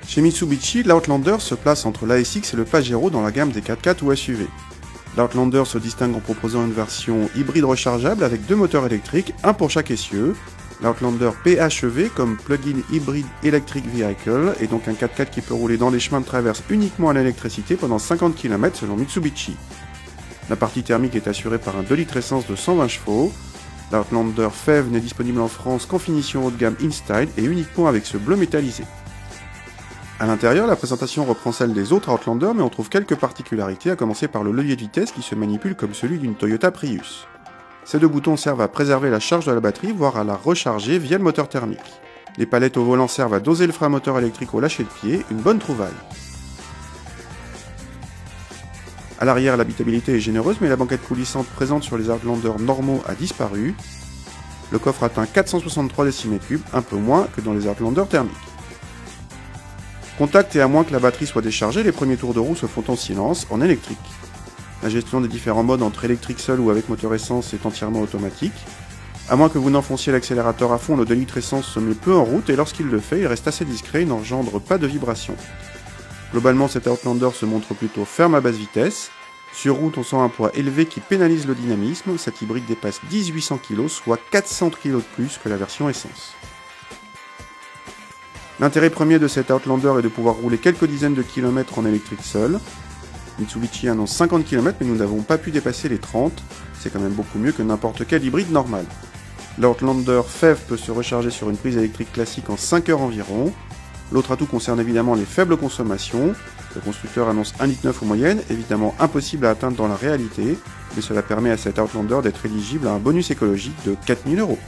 Chez Mitsubishi, l'Outlander se place entre l'ASX et le Pajero dans la gamme des 4x4 ou SUV. L'Outlander se distingue en proposant une version hybride rechargeable avec 2 moteurs électriques, un pour chaque essieu. L'Outlander PHEV comme Plug-in Hybrid Electric Vehicle est donc un 4x4 qui peut rouler dans les chemins de traverse uniquement à l'électricité pendant 50 km selon Mitsubishi. La partie thermique est assurée par un 2 litres essence de 120 chevaux. L'Outlander PHEV n'est disponible en France qu'en finition haut de gamme InStyle et uniquement avec ce bleu métallisé. A l'intérieur, la présentation reprend celle des autres Outlander, mais on trouve quelques particularités, à commencer par le levier de vitesse qui se manipule comme celui d'une Toyota Prius. Ces 2 boutons servent à préserver la charge de la batterie, voire à la recharger via le moteur thermique. Les palettes au volant servent à doser le frein moteur électrique au lâcher de pied, une bonne trouvaille. A l'arrière, l'habitabilité est généreuse, mais la banquette coulissante présente sur les Outlander normaux a disparu. Le coffre atteint 463 cm3, un peu moins que dans les Outlander thermiques. Contact et à moins que la batterie soit déchargée, les premiers tours de roue se font en silence, en électrique. La gestion des différents modes entre électrique seul ou avec moteur essence est entièrement automatique. À moins que vous n'enfonciez l'accélérateur à fond, le 2 litres essence se met peu en route et lorsqu'il le fait, il reste assez discret et n'engendre pas de vibration. Globalement, cet Outlander se montre plutôt ferme à basse vitesse. Sur route, on sent un poids élevé qui pénalise le dynamisme. Cet hybride dépasse 1800 kg, soit 400 kg de plus que la version essence. L'intérêt premier de cet Outlander est de pouvoir rouler quelques dizaines de kilomètres en électrique seul. Mitsubishi annonce 50 km, mais nous n'avons pas pu dépasser les 30. C'est quand même beaucoup mieux que n'importe quel hybride normal. L'Outlander PHEV peut se recharger sur une prise électrique classique en 5 heures environ. L'autre atout concerne évidemment les faibles consommations. Le constructeur annonce 1,9 litre en moyenne, évidemment impossible à atteindre dans la réalité, mais cela permet à cet Outlander d'être éligible à un bonus écologique de 4 000 €.